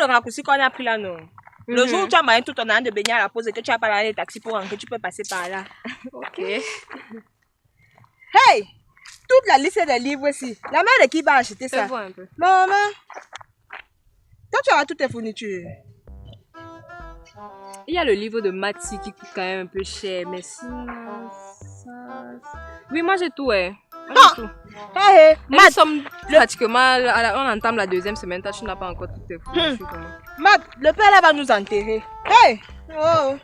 raccourci qu'on a pris là, non? Le jour où tu as marié tout ton an de baigner à la pause et que tu as pas les taxis pour rentrer, tu peux passer par là. Ok. Hey! Toute la liste des livres ici. La mère de qui va acheter ça? Je vois un peu. Maman! Toi, tu auras toutes tes fournitures. Il y a le livre de Mati qui coûte quand même un peu cher, mais sinon, ça... Oui, moi j'ai tout, ouais. Moi, j'ai tout. Hey, Nous sommes pratiquement, on entame la deuxième semaine, toi tu n'as pas encore toutes tes fournitures. Matt, le père là va nous enterrer. Hey! Oh!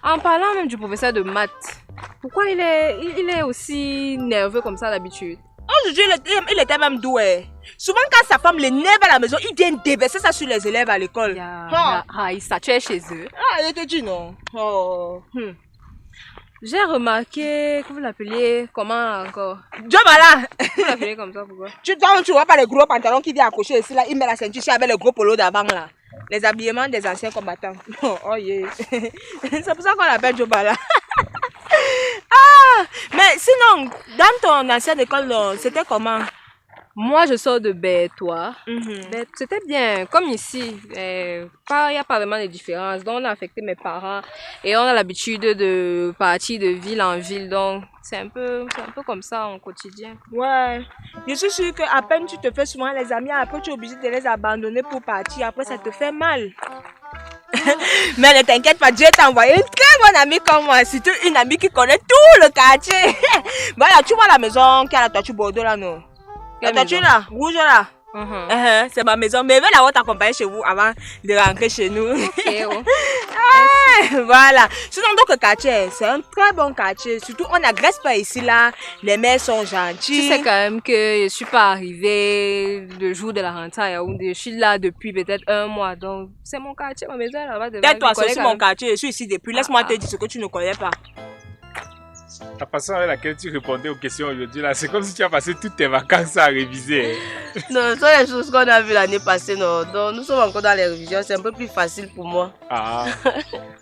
En parlant même du professeur de maths, pourquoi il est aussi nerveux comme ça d'habitude? Aujourd'hui, il était même doué. Souvent, quand sa femme l'énerve à la maison, il vient déverser ça sur les élèves à l'école. Il statuait chez eux. Ah, il te dit non. Oh. J'ai remarqué que vous l'appeliez comment encore? Jobala! Vous l'appelez comme ça, pourquoi? Tu vois pas les gros pantalons qui viennent accrocher ici là, il met la ceinture ici avec le gros polo d'avant là. Les habillements des anciens combattants. Oh yeah. C'est pour ça qu'on l'appelle Jobala. Ah! Mais sinon, dans ton ancienne école, c'était comment? Moi, je sors de Bétois. Mm-hmm. C'était bien, comme ici. Il n'y a pas vraiment de différence. Donc, on a affecté mes parents et on a l'habitude de partir de ville en ville. Donc, c'est un peu comme ça en quotidien. Ouais. Je suis sûre qu'à peine tu te fais souvent les amis, après tu es obligé de les abandonner pour partir. Après, ça te fait mal. Mais ne t'inquiète pas, Dieu t'a envoyé une très bonne amie comme moi. Surtout une amie qui connaît tout le quartier. Voilà, tu vois la maison qui a la toiture Bordeaux là, non? La toiture là, rouge là. C'est ma maison. Mais je vais la t'accompagner chez vous avant de rentrer chez nous. Voilà. Sinon, donc le quartier, c'est un très bon quartier. Surtout, on n'agresse pas ici là. Les mères sont gentilles. Tu sais quand même que je ne suis pas arrivée le jour de la rentrée à Yaoundé. Je suis là depuis peut-être 1 mois. Donc, c'est mon quartier, ma maison là-bas. Tais-toi, c'est aussi mon quartier. Je suis ici depuis. Laisse-moi te dire ce que tu ne connais pas. La façon avec laquelle tu répondais aux questions aujourd'hui là, c'est comme si tu as passé toutes tes vacances à réviser. Non, ce sont les choses qu'on a vues l'année passée, non. Donc nous sommes encore dans les révisions, c'est un peu plus facile pour moi. Ah.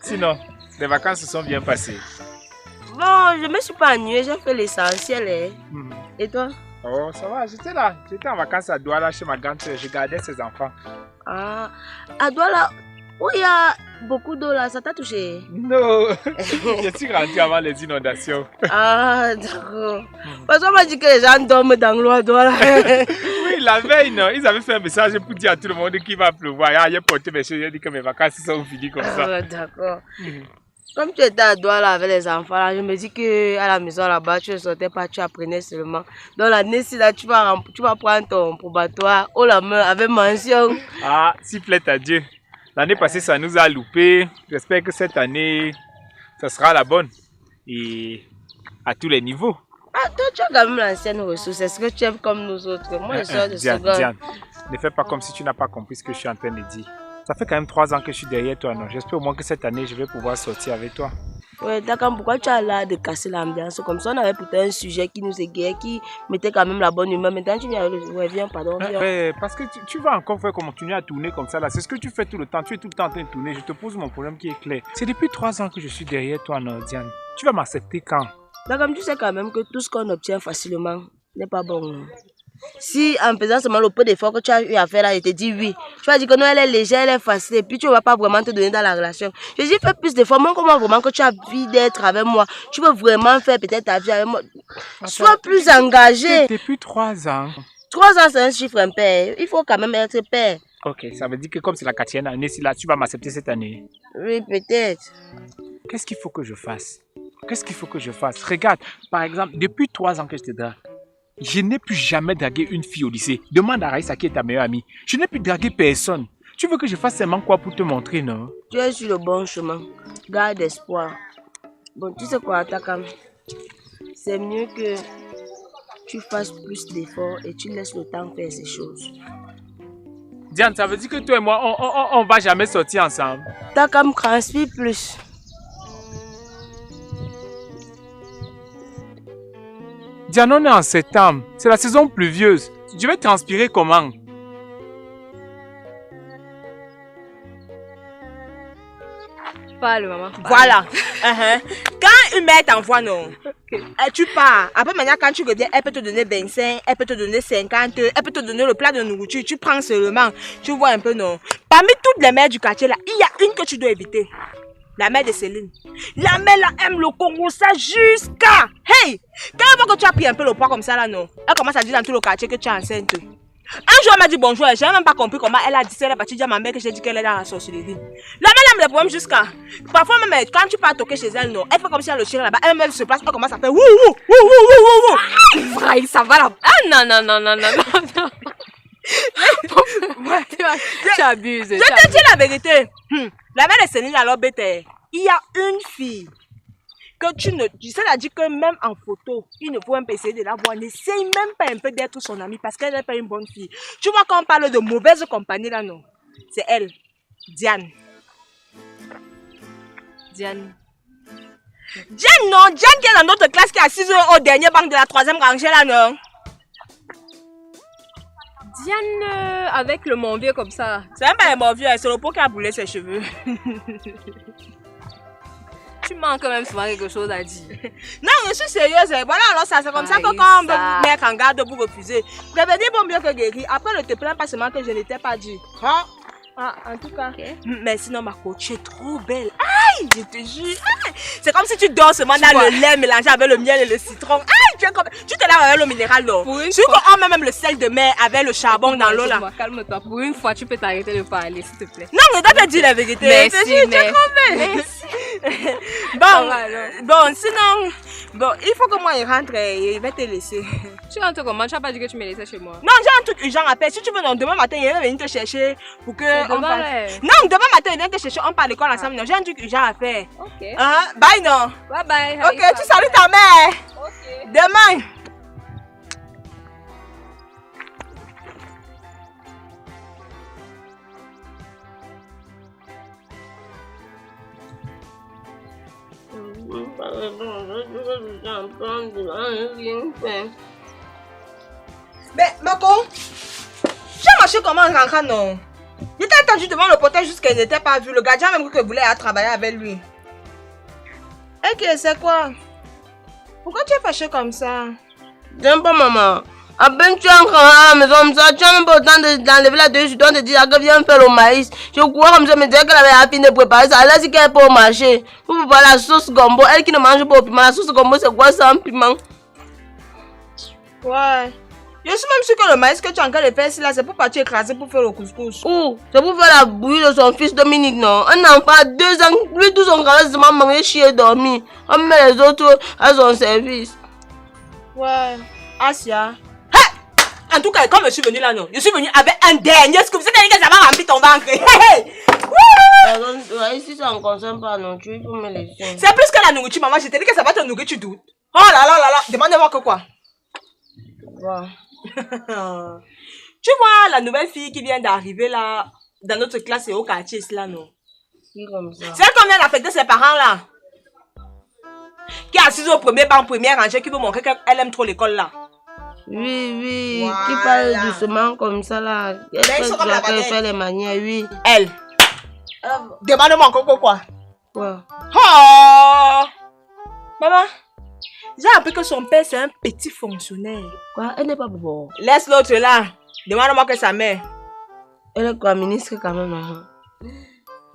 Sinon, les vacances se sont bien passées. Bon, je me suis pas ennuyée, j'ai fait l'essentiel. Hein. Et toi? Oh, ça va, j'étais là. J'étais en vacances à Douala chez ma grande-sœur, je gardais ses enfants. Ah, à Douala, où il y a beaucoup d'eau là, ça t'a touché? Non, je suis rentré avant les inondations. Ah, d'accord. Parce qu'on m'a dit que les gens dorment dans l'eau à Douala. Oui, la veille, non, ils avaient fait un message pour dire à tout le monde qu'il va pleuvoir. Ah, j'ai porté mes choses, j'ai dit que mes vacances sont finies comme ça. Ah, d'accord. Comme tu étais à Douala avec les enfants, là, je me dis qu'à la maison là-bas, tu ne sortais pas, tu apprenais seulement. Dans l'année, si là, tu vas prendre ton probatoire haut la main avec mention. Ah, s'il plaît à Dieu. L'année passée, ça nous a loupé. J'espère que cette année, ça sera la bonne. Et à tous les niveaux. Ah, toi, tu as quand même l'ancienne ressource. Est-ce que tu aimes comme nous autres? Moi, je sors de seconde. Diane, ne fais pas comme si tu n'as pas compris ce que je suis en train de dire. Ça fait quand même 3 ans que je suis derrière toi, non? J'espère au moins que cette année, je vais pouvoir sortir avec toi. Ouais, d'accord, pourquoi tu as l'air de casser l'ambiance? Comme ça, on avait pourtant un sujet qui nous égayait, qui mettait quand même la bonne humeur. Maintenant, tu viens, ouais, viens, pardon, viens. Parce que tu vas encore faire continuer à tourner comme ça là. C'est ce que tu fais tout le temps. Tu es tout le temps en train de tourner. Je te pose mon problème qui est clair. C'est depuis 3 ans que je suis derrière toi, non, Diane. Tu vas m'accepter quand? D'accord, tu sais quand même que tout ce qu'on obtient facilement n'est pas bon. Si en faisant seulement le peu d'efforts que tu as eu à faire là, je te dis oui. Tu vas dire que non, elle est légère, elle est facile, et puis tu ne vas pas vraiment te donner dans la relation. Je dis fais plus d'efforts, moi comment vraiment que tu as envie d'être avec moi. Tu veux vraiment faire peut-être ta vie avec moi. Sois plus engagé. Depuis 3 ans. 3 ans, c'est un chiffre impair. Il faut quand même être père. Ok, ça veut dire que comme c'est la 4e année, si là, tu vas m'accepter cette année. Oui, peut-être. Qu'est-ce qu'il faut que je fasse? Qu'est-ce qu'il faut que je fasse? Regarde, par exemple, depuis 3 ans que je te drague, je n'ai plus jamais dragué une fille au lycée. Demande à Raïssa qui est ta meilleure amie. Je n'ai plus dragué personne. Tu veux que je fasse seulement quoi pour te montrer, non? Tu es sur le bon chemin. Garde espoir. Bon, tu sais quoi, Takam? C'est mieux que tu fasses plus d'efforts et tu laisses le temps faire ces choses. Diane, ça veut dire que toi et moi, on va jamais sortir ensemble. Takam, transpire plus. Diane, on est en septembre. C'est la saison pluvieuse. Je vais transpirer comment? Parle, maman. Voilà. Quand une mère t'envoie, non. Tu pars. Après, maintenant, quand tu reviens, elle peut te donner 25, elle peut te donner 50, elle peut te donner le plat de nourriture. Tu prends seulement. Tu vois un peu, non. Parmi toutes les mères du quartier, là, il y a une que tu dois éviter. La mère de Céline. La mère, là, aime le Congo, ça jusqu'à... Hey! Quand elle voit que tu as pris un peu le poids comme ça, là, non. Elle commence à dire dans tout le quartier que tu es enceinte. Un jour, elle m'a dit bonjour, je n'ai même pas compris comment elle a dit ça. Elle est partie dire à ma mère que j'ai dit qu'elle est dans la sorcellerie. La mère aime les problèmes jusqu'à... Parfois même, quand tu pars toquer chez elle, non, elle fait comme si elle le chien là-bas. Elle-même se place, elle commence à faire wouh, wouh, wouh, wouh, wouh, wouh. Vrai, ça va là. Ah non, non, non, non, non, non. Tu abuses. Je te dis la vérité. La mère de Céline, alors bête, il y a une fille que tu sais, elle a dit que même en photo, il ne faut même pas essayer de la voir. N'essaye même pas un peu d'être son amie parce qu'elle n'est pas une bonne fille. Tu vois, quand on parle de mauvaise compagnie là, non, c'est elle, Diane. Diane, non, Diane qui est dans notre classe qui est assise au dernier banc de la 3e rangée là, non. Diane avec le mon vieux comme ça. C'est même pas un bon vieux, c'est le pot qui a brûlé ses cheveux. Tu manques quand même souvent quelque chose à dire. Non, je suis sérieuse. Voilà, alors ça, c'est comme ça que quand on veut vous mettre en garde, vous refusez. Prévenez bon mieux que guérir. Après, ne te plains pas seulement que je n'étais pas dit. Hein? Ah, en tout cas. Okay. Mais sinon, ma coach, tu es trop belle. Aïe, je te jure. C'est comme si tu dors seulement dans le lait mélangé avec le miel et le citron. Aïe, tu te laves avec l'eau minérale là. Tu qu'on met même le sel de mer avec le charbon dans l'eau là. Calme-toi. Pour une fois, tu peux t'arrêter de parler, s'il te plaît. Non, je dois te dire la vérité. Merci, tu es trop belle. Bon, sinon, il faut que moi je rentre et je vais te laisser. Tu rentres comment? Tu n'as pas dit que tu me laissais chez moi? Non, j'ai un truc urgent à faire. Si tu veux, non, demain matin, je vais venir te chercher pour que. Non, demain matin, je viens te chercher, on parle d'école ensemble. Non, j'ai un truc urgent à faire. Ok. Bye, non. Bye bye. Ok, tu salues ta mère. Ok. Demain. Mais, Marco, tu as marché comment en rentrant, non? Il t'a attendu devant le portail jusqu'à qu'il n'était pas vu. Le gardien même que voulait travailler avec lui. Ok, c'est quoi? Pourquoi tu es fâché comme ça? J'aime pas, maman. À peine tu entres à la maison comme ça, tu n'as même pas le temps d'enlever la tenue, tu dois te dire que viens faire le maïs. Je crois comme ça, me disait qu'elle avait fini de préparer ça. Elle a dit qu'elle n'est pas au marché. Vous pouvez la sauce gombo. Elle qui ne mange pas au piment. La sauce gombo, c'est quoi ça en piment? Ouais. Je suis même sûre que le maïs que tu es en train de faire ici, là, c'est pour partir écraser pour faire le couscous. Ouh, c'est pour faire la bouillie de son fils Dominique, non? Un enfant, 2 ans, lui, tout son grand seulement manger, chier, dormir. On met les autres à son service. Ouais. Asia. En tout cas, quand je suis venue là, non, je suis venue avec un dernier scoop. C'est-à-dire que ça va remplir ton ventre. Ici, ça ne concerne pas, non, tu peux me laisser. C'est plus que la nourriture, maman. Je t'ai dit que ça va te nourrir, tu doutes. Oh là là là là, demande-moi que quoi. Ouais. Tu vois la nouvelle fille qui vient d'arriver là, dans notre classe et au quartier, là, non? Qui comme ça? C'est elle qui vient d'affecter ses parents là. Qui est assise au premier banc, première rangée, qui veut montrer qu'elle aime trop l'école là. Oui, voilà. Qui parle doucement comme ça là. Elle fait les manières, oui. Elle. Demande-moi encore quoi. Quoi? Oh! Maman, j'ai appris que son père c'est un petit fonctionnaire. Quoi? Elle n'est pas bon. Laisse l'autre là. Demande-moi que sa mère. Elle est quoi, ministre quand même, hein?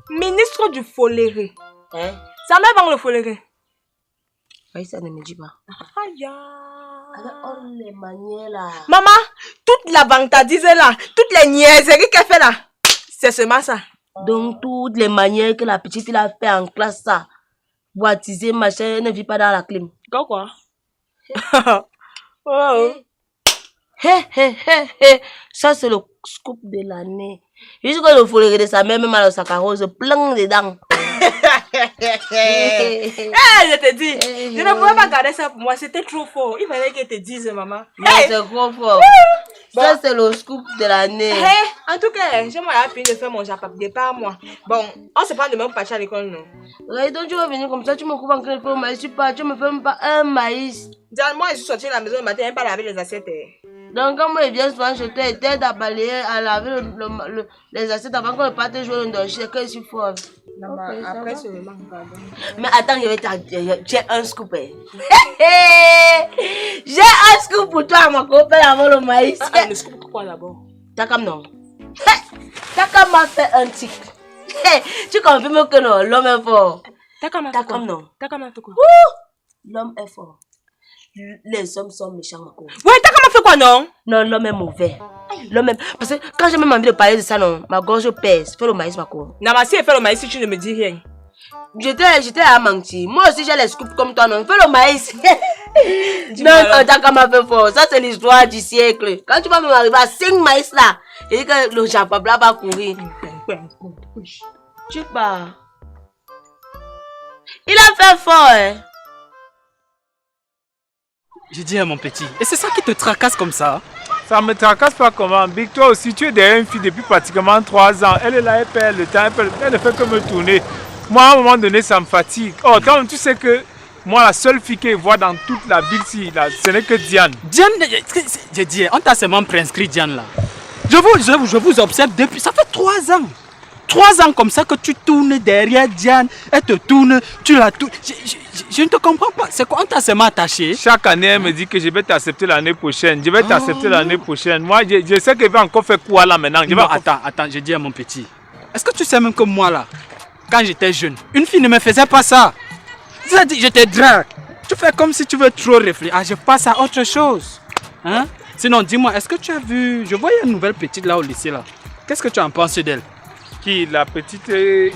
Ministre du foléré. Hein? Sa mère vend le foléré. Oui, ça ne me dit pas. Aïe. Alors, on les manières là. Maman, toute la vantardise là, toutes les niaiseries qu'elle fait là, c'est seulement ça. Donc, toutes les manières que la petite fille a fait en classe, ça, baptisé, machin, elle ne vit pas dans la clim. Quoi? Oh. Ça, c'est le scoop de l'année. Jusqu'à le foléré de sa mère, même à la saccharose, plein dedans. Je te dis, je ne pouvais pas garder ça pour moi, c'était trop fort. Il fallait qu'elle te dise, maman. C'est trop fort. Ça, c'est le scoop de l'année. En tout cas, j'ai moi fini de faire mon japap départ, moi. Bon, on se prend demain pour partir à l'école, non? Donc, tu vas venir comme ça, tu me coupes en train de faire le maïs, tu me fais même pas un maïs. Moi, je suis sortie de la maison le matin, elle pas laver les assiettes. Donc, quand moi, je viens souvent, je t'aide à balayer, à laver les assiettes avant qu'on parte jouer le dossier, que je suis fort. Après seulement, pardon. Mais attends, j'ai un scoop. J'ai un scoop pour toi, ma copine, avant le maïs. Le scoop pourquoi d'abord? Takam non. Takam m'a fait un tic. Tu confirmes que non, l'homme est fort. Takam a fait quoi? Non. Takam a fait quoi? L'homme est fort. Les hommes sont méchants, ma copine. Ouais, Takam a fait quoi, non? Non, l'homme est mauvais. L'homme est... Parce que quand j'ai même envie de parler de ça, non, ma gorge pèse. Fais le maïs, ma copine. Namassi a fait le maïs si tu ne me dis rien. J'étais à mentir. Moi aussi, j'ai les scoops comme toi, non. Fais le maïs. Non, Takam m'a fait fort. Ça, c'est l'histoire du siècle. Quand tu vas même arriver à 5 maïs là, et dit que le japabla va courir. Tu pars. Il a fait fort, hein. J'ai dit à mon petit, et c'est ça qui te tracasse comme ça? Ça me tracasse pas comment. Big, toi aussi, tu es derrière une fille depuis pratiquement 3 ans. Elle est là, elle perd le temps, elle ne fait que me tourner. Moi, à un moment donné, ça me fatigue. Oh, toi, tu sais que moi, la seule fille qu'elle voit dans toute la ville, ce n'est que Diane. Diane, j'ai dit, on t'a seulement prescrit Diane là. Je vous observe depuis, ça fait 3 ans. 3 ans comme ça que tu tournes derrière Diane, elle te tourne, tu la tournes. Je ne te comprends pas. C'est quoi, on t'a seulement attaché? Chaque année, elle me dit que je vais t'accepter l'année prochaine. Je vais t'accepter l'année prochaine. Moi, je sais qu'elle va encore faire quoi là maintenant. Non, attends, j'ai dit à mon petit. Est-ce que tu sais même que moi là, quand j'étais jeune, une fille ne me faisait pas ça. C'est-à-dire, je te drague. Tu fais comme si tu veux trop réfléchir. Ah, je passe à autre chose. Hein? Sinon, dis-moi, est-ce que tu as vu... Je voyais une nouvelle petite là au lycée là. Qu'est-ce que tu en penses d'elle? Qui, la petite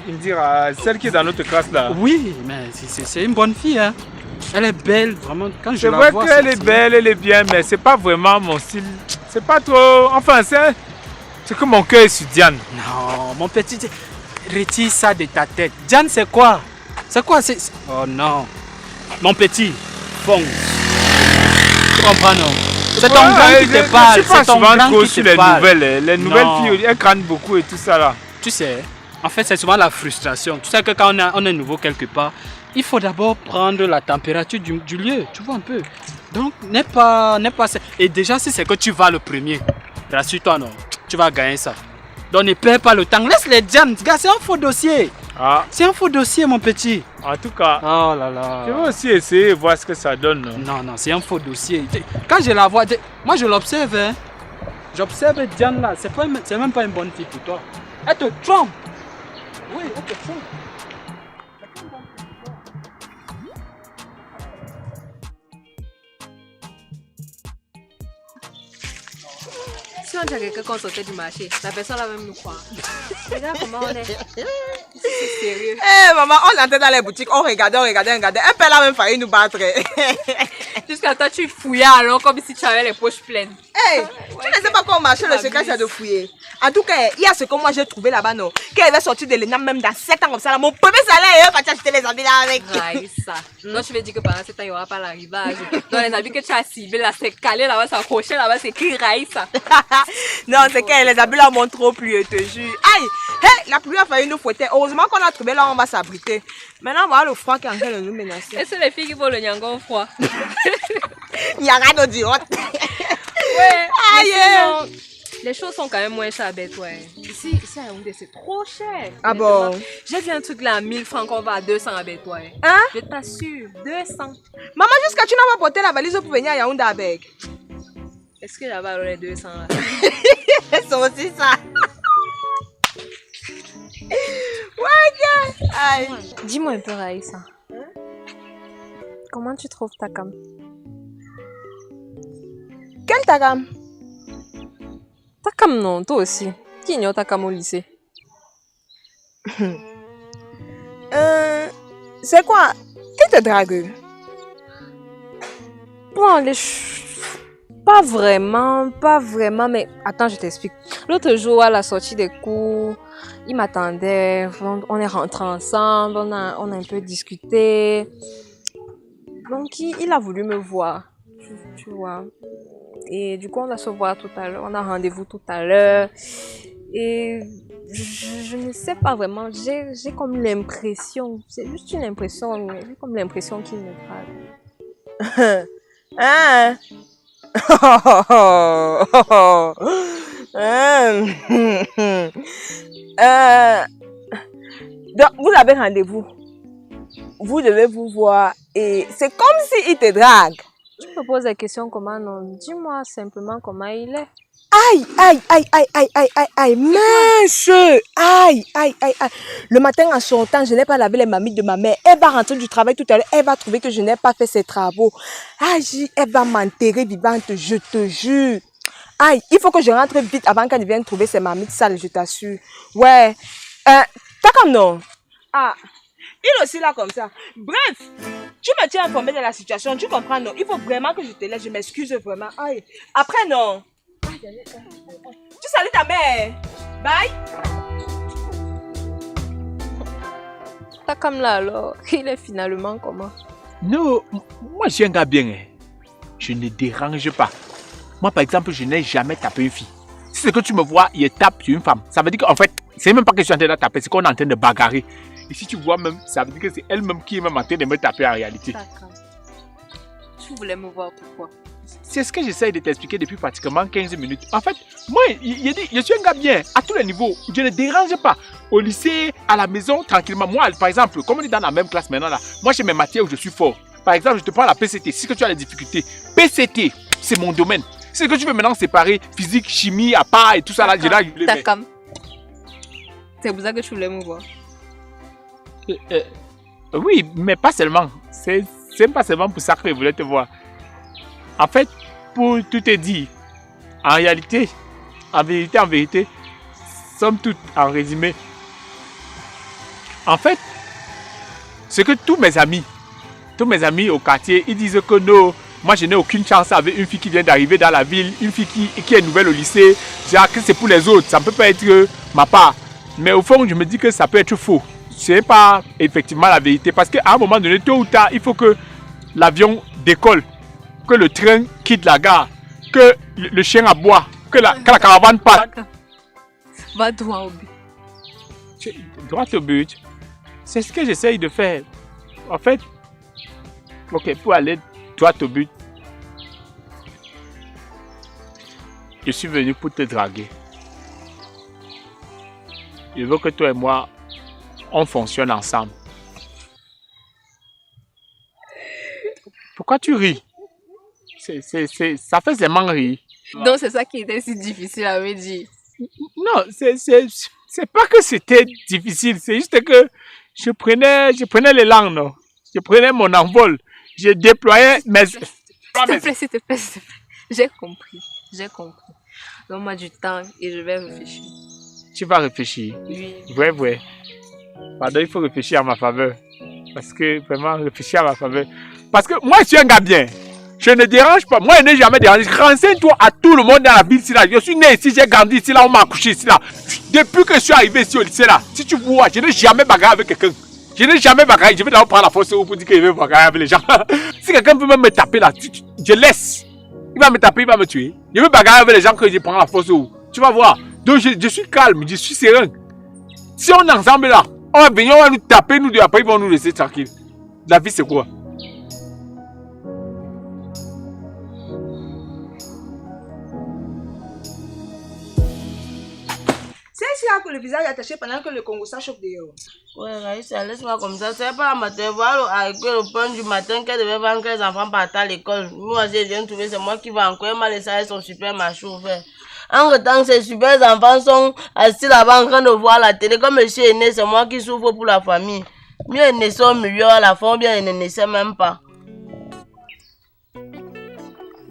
Indira, celle qui est dans notre classe là? Oui, mais c'est une bonne fille, hein. Elle est belle, vraiment. Quand je la vois, vois, qu'elle est belle, elle est bien, mais c'est pas vraiment mon style. C'est pas trop... Enfin, c'est que mon cœur est sur Diane. Non, mon petit, retire ça de ta tête. Diane, c'est quoi? C'est quoi? Oh non. Mon petit, fonce. Tu comprends, non? C'est ton grand qui te parle. C'est ton grand qui te te parle. Les nouvelles filles, elles craignent beaucoup et tout ça là. Tu sais, en fait, c'est souvent la frustration. Tu sais que quand on est nouveau quelque part, il faut d'abord prendre la température du lieu, tu vois un peu. Donc, n'est pas... Et déjà, si c'est que tu vas le premier, rassure-toi, non, tu vas gagner ça. Donc, ne perds pas le temps. Laisse les Diane, gars, c'est un faux dossier. Ah. C'est un faux dossier, mon petit. En tout cas, oh là là. Je vais aussi essayer de voir ce que ça donne. Non, c'est un faux dossier. Quand je la vois, moi je l'observe. Hein. J'observe Diane là, c'est même pas une bonne fille pour toi. Elle te trompe. Oui, elle te trompe. Si on dirait quelqu'un qu'on sortait du marché, la personne va même nous croire. Regarde comment on est. C'est sérieux. Eh maman, on entrait dans les boutiques, on regardait. Un père là même failli nous battre. Jusqu'à toi, tu fouillais alors comme si tu avais les poches pleines. Hey, tu ne sais pas comment marcher, le secret c'est de fouiller. En tout cas, il y a ce que moi j'ai trouvé là-bas, non. Qu'elle va sortir de l'ENAM même dans 7 ans comme ça. Là, mon premier salaire, il va acheter les habits là avec. Ça. Non, je vais dire que pendant 7 ans, il n'y aura pas l'arrivage. Donc les habits que tu as ciblés là, c'est calé là-bas, c'est accroché là-bas, c'est écrit Raïssa. Non, c'est que les habits là m'ont trop plu, je te jure. Aïe, hey, la pluie a failli nous fouetter. Heureusement qu'on a trouvé là, on va s'abriter. Maintenant, voilà le froid qui est en train de nous menacer. Et c'est les filles qui font le nyangon froid. Il y a rien de dire. Ouais, aïe. Les choses sont quand même moins chères à Bétoy. Ici à Yaoundé, c'est trop cher. Ah bon? J'ai vu un truc là à 1000 francs qu'on va à 200 à Bétoy. Hein? Je t'assure, 200. Maman, jusqu'à tu n'as pas porté la valise pour venir à Yaoundé avec. Est-ce que j'avais alors les 200 là? C'est aussi ça. Ouais, aïe. Dis-moi un peu, Raïssa. Comment tu trouves ta cam? Quelle ta cam? Ta cam non, toi aussi. Qui ignore ta cam au lycée? C'est quoi? Qui te drague? Bon, pas vraiment, mais attends, je t'explique. L'autre jour, à la sortie des cours, il m'attendait, on est rentrés ensemble, on a un peu discuté. Donc, il a voulu me voir, tu vois. Et du coup, on va se voir tout à l'heure, on a rendez-vous tout à l'heure. Et je ne sais pas vraiment, j'ai comme l'impression, c'est juste une impression, j'ai comme l'impression qu'il me drague. Hein? Donc, vous avez rendez-vous. Vous devez vous voir et c'est comme s'il te drague. Tu me poses la question comment non? Dis-moi simplement comment il est. Aïe, aïe, aïe, aïe, aïe, aïe, aïe, aïe, mince. Aïe, aïe, aïe, aïe. Le matin en sortant, je n'ai pas lavé les mamites de ma mère. Elle va rentrer du travail tout à l'heure. Elle va trouver que je n'ai pas fait ses travaux. Aïe, elle va m'enterrer vivante, je te jure. Aïe, il faut que je rentre vite avant qu'elle vienne trouver ses mamites sales, je t'assure. Ouais. T'as comme non? Ah, il aussi là comme ça. Bref, tu me tiens informé de la situation, tu comprends non? Il faut vraiment que je te laisse, je m'excuse vraiment. Aïe. Après non. Tu salues ta mère. Bye. T'as comme là alors, il est finalement comment? Non, moi je suis un gars bien. Hein. Je ne dérange pas. Moi par exemple, je n'ai jamais tapé une fille. Si c'est que tu me vois, il tape sur une femme. Ça veut dire qu'en fait, c'est même pas que je suis en train de taper, c'est qu'on est en train de bagarrer. Et si tu vois même, ça veut dire que c'est elle-même qui est même en train de me taper en réalité. D'accord. Tu voulais me voir pourquoi? C'est ce que j'essaye de t'expliquer depuis pratiquement 15 minutes. En fait, moi, je suis un gars bien, à tous les niveaux. Je ne dérange pas. Au lycée, à la maison, tranquillement. Moi, par exemple, comme on est dans la même classe maintenant, là, moi, j'ai mes matières où je suis fort. Par exemple, je te prends la PCT. Si tu as des difficultés, PCT, c'est mon domaine. Si que tu veux maintenant séparer physique, chimie, à part et tout ça, là, j'ai là, je le mets. C'est pour ça que tu voulais me voir. Oui, mais pas seulement. C'est pas seulement pour ça que je voulais te voir. En fait, pour tout te dire, en réalité, en vérité, somme toute, en résumé, en fait, c'est que tous mes amis au quartier, ils disent que non, moi je n'ai aucune chance avec une fille qui vient d'arriver dans la ville, une fille qui est nouvelle au lycée, genre que c'est pour les autres, ça ne peut pas être ma part. Mais au fond, je me dis que ça peut être faux. Ce n'est pas effectivement la vérité, parce qu'à un moment donné, tôt ou tard, il faut que l'avion décolle, que le train quitte la gare, que le chien aboie, que la caravane parte. Va droit au but. Droit au but. C'est ce que j'essaye de faire. En fait, ok, pour aller droit au but, je suis venu pour te draguer. Je veux que toi et moi, on fonctionne ensemble. Pourquoi tu ris? Ça fait seulement rire. Donc c'est ça qui était si difficile à me dire. Non, c'est pas que c'était difficile, c'est juste que je prenais l'élan, non. Je prenais mon envol. Je déployais mes... S'il te plaît, s'il te plaît. J'ai compris. Donne-moi du temps et je vais réfléchir. Tu vas réfléchir? Oui. Ouais. Pardon, il faut réfléchir à ma faveur. Parce que vraiment, réfléchir à ma faveur. Parce que moi, je suis un gars bien. Je ne dérange pas. Moi, je n'ai jamais dérangé. Renseigne-toi à tout le monde dans la ville ici, là. Je suis né ici, j'ai grandi ici, là, on m'a accouché ici, là. Depuis que je suis arrivé ici au lycée, là, si tu vois, je n'ai jamais bagarré avec quelqu'un. Je n'ai jamais bagarré. Je vais d'abord prendre la force pour dire que je vais bagarrer avec les gens. Si quelqu'un peut même me taper là, je laisse. Il va me taper, il va me tuer. Je vais bagarrer avec les gens que je prends la force. Tu vas voir. Donc, je suis calme, je suis serein. Si on est ensemble là, on va venir, on va nous taper, nous deux, après ils vont nous laisser tranquille. La vie, c'est quoi? C'est là que le visage est attaché pendant que le Congo ça chauffe dehors. Ouais, Raïssa, laisse-moi comme ça. C'est pas un matin, voir avec le pain du matin qu'elle devait vendre que les enfants partent à l'école. Moi, je viens de trouver, c'est moi qui vais encore mal laisser avec son supermarché ouvert. En temps que ces super enfants sont assis là-bas en train de voir la télé, comme monsieur est né, c'est moi qui souffre pour la famille. Mieux ils naissent au milieu à la fin, bien ils ne naissaient même pas.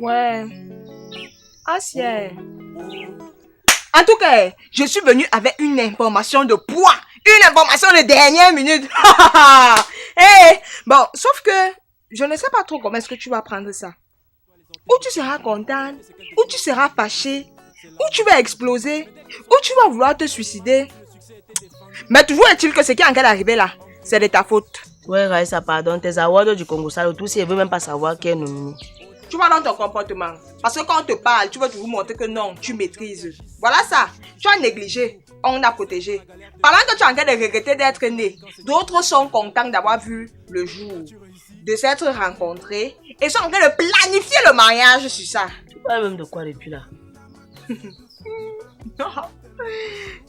Ouais. Assieds. En tout cas, je suis venue avec une information de poids. Une information de dernière minute. Hey, bon, sauf que je ne sais pas trop comment est-ce que tu vas prendre ça. Ou tu seras contente, ou tu seras fâché, ou tu vas exploser, ou tu vas vouloir te suicider. Mais toujours est-il que ce qui est en train d'arriver là, c'est de ta faute. Ouais, Raïssa, pardon, tes awards du Congo, ça, tout, si elle veut même pas savoir qui est nommé. Tu vois dans ton comportement. Parce que quand on te parle, tu veux toujours montrer que non, tu maîtrises. Voilà ça. Tu as négligé, on a protégé. Pendant que tu es en train de regretter d'être né, d'autres sont contents d'avoir vu le jour, de s'être rencontrés et sont en train de planifier le mariage sur ça. Tu parles même de quoi depuis là?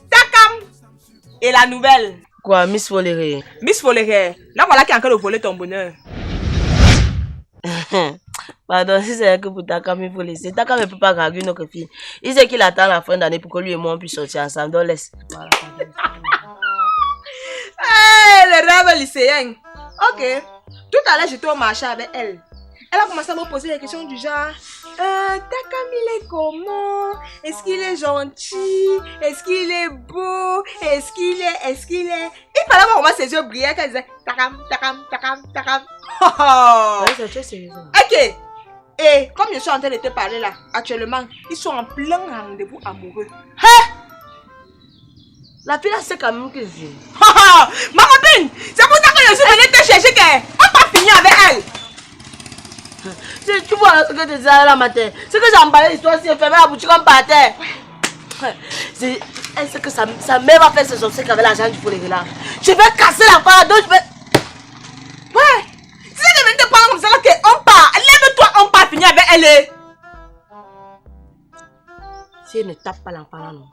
Takam. Et la nouvelle, Quoi, Miss Foléré? Miss Foléré, là voilà qui est en train de voler ton bonheur. Pardon, si c'est que pour Takam, il faut laisser. Takam ne peut pas draguer une autre fille. Il sait qu'il attend la fin d'année pour que lui et moi on puisse sortir ensemble. Donc laisse. Voilà. Hey, le rêve lycéen. Ok. Tout à l'heure, j'étais au marché avec elle. Elle a commencé à me poser des questions du genre Takam, il est comment? Est-ce qu'il est gentil? Est-ce qu'il est beau? Est-ce qu'il est? Il fallait voir comment ses yeux brillaient quand il disait Takam, Takam, Takam, Takam. Ouais, c'est sérieux. Ok. Et comme je suis en train de te parler là, actuellement, ils sont en plein rendez-vous amoureux. La fille là, c'est quand même que je... Ma copine, c'est pour ça que je suis venue te chercher qu'on n'a pas fini avec elle. Tu vois ce que tu disais là matin. C'est que j'ai emballé l'histoire si elle fermait la boutique comme par terre. Elle sait que sa mère va faire ses obsèques avec l'argent du Foléré là. Je vais casser la part, donc je vais... Ouais. Si elle devait te prendre comme ça, on part. Lève-toi, on part finir avec elle. Si elle ne tape pas l'enfant là, non.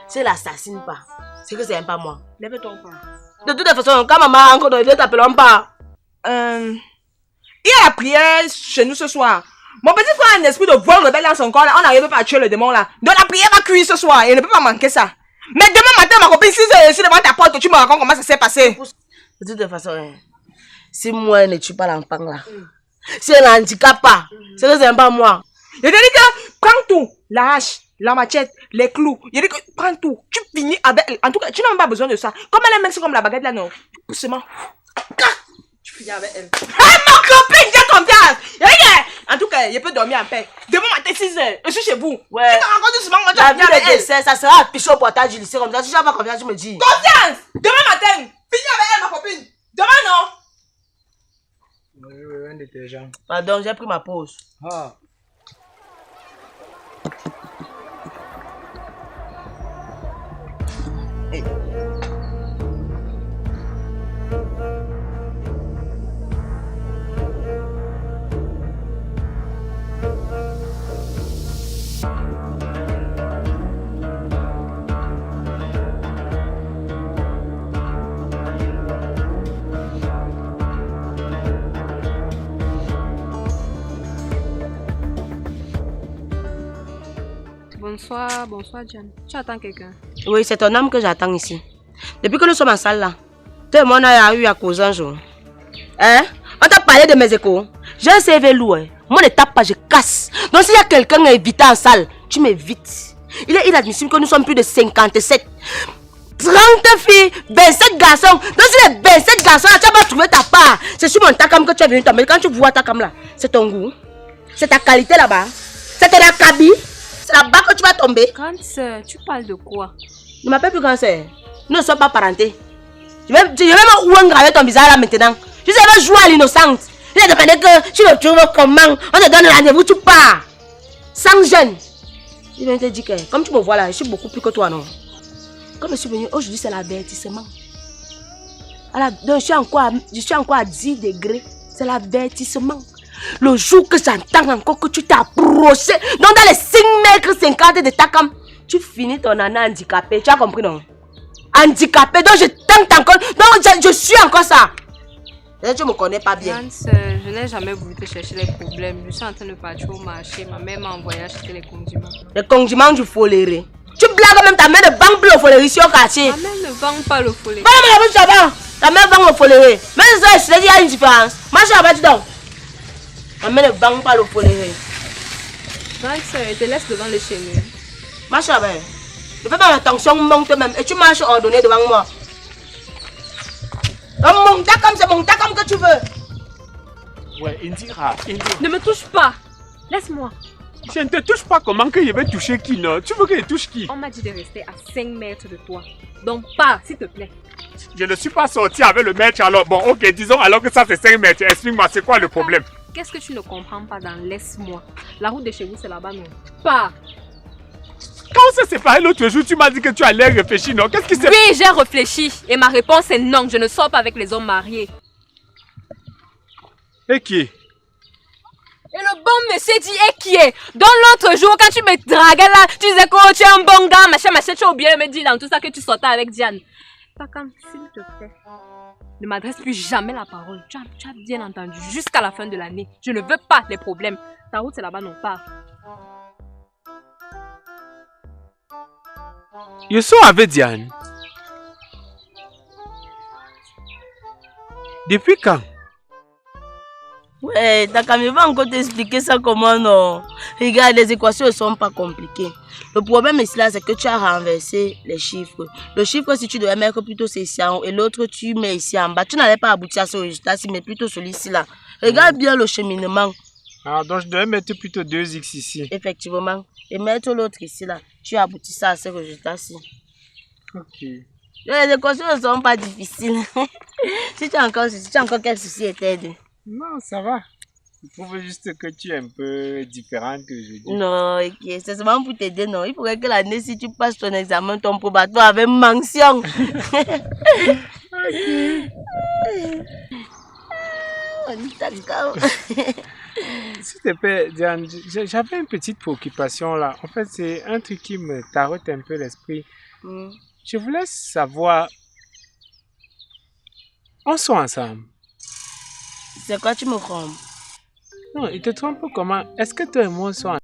Si elle l'assassine pas, c'est que c'est pas moi. Lève-toi, on part. De toute façon, quand maman a encore donné, elle t'appelle, on part. Il y a la prière chez nous ce soir. Mon petit frère a un esprit de voir rebelle dans son corps là. On n'arrive pas à tuer le démon là. Donc la prière va cuire ce soir. Il ne peut pas manquer ça. Mais demain matin, ma copine, si je suis devant ta porte, que tu me racontes comment ça s'est passé. De toute façon, si moi elle ne tue pas l'enfant là, si elle ne handicape pas, c'est que c'est pas moi. Je te dis que prends tout. La hache, la machette, les clous. Je dis que prends tout. Tu finis avec elle. En tout cas, tu n'as même pas besoin de ça. Comme elle est même comme la baguette là, non. Doucement. Tu finis avec elle. Hey, mon copine, j'ai confiance. En tout cas, je peux dormir en paix. Demain matin, 6h, je suis chez vous. Ouais. Tu te rends compte doucement, moi, tu La vas vie finir avec de elle. décès, ça sera affiché au portail du lycée comme ça. Si tu n'as pas confiance, tu me dis. Confiance. Demain matin, finis avec elle, ma copine. Demain, non. Oui, un détergent. Pardon, j'ai pris ma pause. Ah. Bonsoir Diane. Tu attends quelqu'un? Oui, c'est ton âme que j'attends ici. Depuis que nous sommes en salle là, toi et moi on a eu à causer un jour. Hein? On t'a parlé de mes échos. J'ai un CV lourd. Moi ne tape pas, je casse. Donc s'il y a quelqu'un à éviter en salle, tu m'évites. Il est inadmissible que nous sommes plus de 57. 30 filles, 27 garçons. Donc si les 27 garçons là, tu vas pas trouver ta part. C'est sur mon takam que tu es venu tomber. Quand tu vois ta cam là, c'est ton goût. C'est ta qualité là-bas. C'est ton acabit. C'est là-bas que tu vas tomber. Grande sœur, tu parles de quoi? Ne m'appelle plus grande sœur. Nous ne sommes pas parentés. Je vais même où engraver ton visage là maintenant. Je vais jouer à l'innocente. Je vais demander que tu le trouves comment. On te donne rendez-vous, tu pars. Sans gêne. Je viens te dire que, comme tu me vois là, je suis beaucoup plus que toi, non? Comme je suis venu, aujourd'hui c'est l'avertissement. Donc je suis encore à 10 degrés. C'est l'avertissement. Le jour que j'entends encore que tu t'es approché, donc dans les 5 mètres 50 de ta cam, tu finis ton année handicapé. Tu as compris, non? Handicapé, donc je tente encore. Donc je suis encore ça. Et tu ne me connais pas bien. Grande sœur, je n'ai jamais voulu te chercher les problèmes. Je suis en train de partir au marché. Ma mère m'a envoyé acheter les condiments. Les condiments du Foléré. Tu blagues même ta mère ne vend plus le Foléré ici au quartier. Ma mère ne vend pas le Foléré. Ta mère vend le Foléré. Mais ça, je te dis, il y a une différence. Moi, je suis abattu donc. Ta mère ne vend pas le Foléré. Grande sœur, je te laisse devant le chez nous. Ma chérie, je fais pas attention, monte même. Et tu marches ordonné devant moi. Mon takam, c'est mon takam que tu veux. Ouais, Indira. Ne me touche pas. Laisse-moi. Je ne te touche pas, comment que je vais toucher qui, non? Tu veux que je touche qui? On m'a dit de rester à 5 mètres de toi. Donc pars, s'il te plaît. Je ne suis pas sorti avec le maître alors. Bon, ok, disons alors que ça c'est 5 mètres. Explique-moi, c'est quoi le problème? Qu'est-ce que tu ne comprends pas dans laisse-moi? La route de chez vous, c'est là-bas, non? Pars. Quand on s'est séparés l'autre jour, tu m'as dit que tu allais réfléchir, non? Qu'est-ce qui s'est... Oui, j'ai réfléchi. Et ma réponse est non, je ne sors pas avec les hommes mariés. Et qui est? Et le bon monsieur dit et qui est? Donc l'autre jour, quand tu me draguais là, tu disais que tu es un bon gars, machin, machin, tu as oublié de me dire dans tout ça que tu sortais avec Diane. Takam, s'il te plaît, ne m'adresse plus jamais la parole. Tu as bien entendu, jusqu'à la fin de l'année. Je ne veux pas les problèmes. Ta route, c'est là-bas, non pas. Je suis avec Diane. Depuis quand? Ouais, Takam, je vais encore t'expliquer ça comment non. Regarde, les équations ne sont pas compliquées. Le problème ici là, c'est que tu as renversé les chiffres. Le chiffre, si tu devais mettre plutôt c'est ici en haut et l'autre tu mets ici en bas, tu n'allais pas aboutir à ce résultat-ci, mais plutôt celui-ci là. Regarde bien le cheminement. Ah, donc je devais mettre plutôt 2x ici. Effectivement. Et mettre l'autre ici là. Tu aboutis à ce résultat-ci. Ok. Les équations ne sont pas difficiles. Si tu as encore quel souci à t'aider? Non, ça va. Je trouve juste que tu es un peu différente aujourd'hui. Non, ok. C'est seulement pour t'aider, non. Il faudrait que l'année, si tu passes ton examen, ton probatoire avec mention. D'accord. S'il te plaît, Diane, j'avais une petite préoccupation là. En fait, c'est un truc qui me tarote un peu l'esprit. Je voulais savoir, on soit ensemble. C'est quoi, tu me trompes? Non, il te trompe comment? Est-ce que toi et moi sommes ensemble?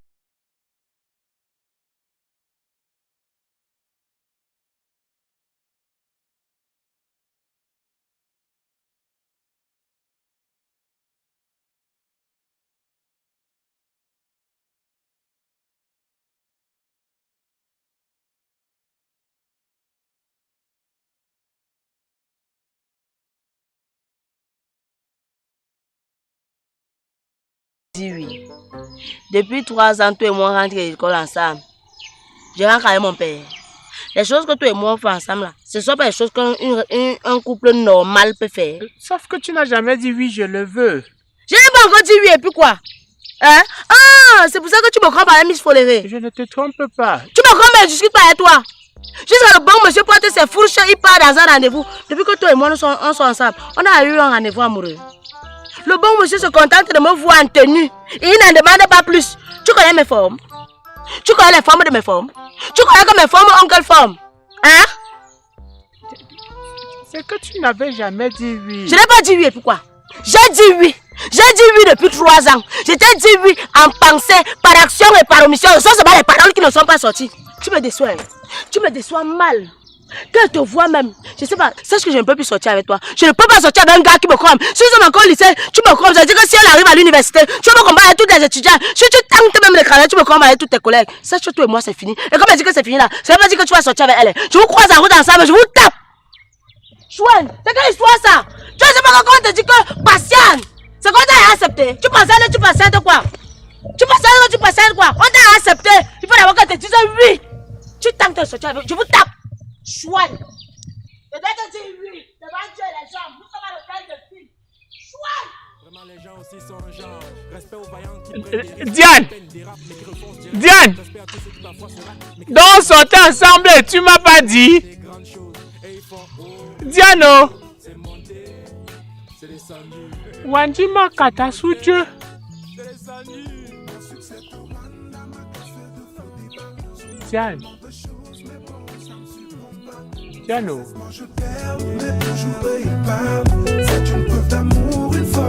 Dis oui. Depuis 3 ans, toi et moi, on rentre à l'école ensemble. Je rentre avec mon père. Les choses que toi et moi on fait ensemble, là, ce ne sont pas les choses qu'un couple normal peut faire. Sauf que tu n'as jamais dit oui, je le veux. Je n'ai pas encore dit oui, et puis quoi? Hein? Ah, c'est pour ça que tu me crois par la Miss Foléré. Je ne te trompe pas. Tu me crois, mais je discute pas avec toi. Jusqu'à le bon monsieur porte ses fourches, il part dans un rendez-vous. Depuis que toi et moi nous sommes ensemble, on a eu un rendez-vous amoureux. Le bon monsieur se contente de me voir en tenue. Et il n'en demande pas plus. Tu connais mes formes? Tu connais les formes de mes formes? Tu connais que mes formes ont quelle forme? Hein? C'est que tu n'avais jamais dit oui. Je n'ai pas dit oui, et pourquoi? J'ai dit oui. J'ai dit oui depuis 3 ans. Je t'ai dit oui en pensée, par action et par omission. Ce sont les paroles qui ne sont pas sorties. Tu me déçois. Tu me déçois mal. Que je te vois même. Je sais pas, sache que je ne peux plus sortir avec toi. Je ne peux pas sortir avec un gars qui me croit. Si nous sommes encore au lycée, tu me crois. Ça veut dire que si elle arrive à l'université, tu vas me combattre avec tous les étudiants. Si tu tentes même les crânes, tu me crois avec tous tes collègues. Sache que toi et moi c'est fini. Et comme elle dit que c'est fini là, ça veut pas dire que tu vas sortir avec elle. Je vous croise en route ensemble, je vous tape. Chouane, c'est quelle histoire ça? Tu sais pas quand on te dit que patiente. C'est qu'on t'a accepté. Tu patientes quoi? Tu patientes quoi? On t'a accepté. Il faut d'abord que tu te dises oui. Tu tentes de sortir avec. Je vous tape. Chouane. Je dois te dire oui. Devant Dieu et les gens. Nous sommes à l'hôtel de filles. Chouane. Diane! Diane! Donc on sortait ensemble et tu m'as pas dit? Diano! Wanjima Katasuche. Diane. Diano. Je perds, mais pour jouer il parle. C'est une preuve d'amour, une force.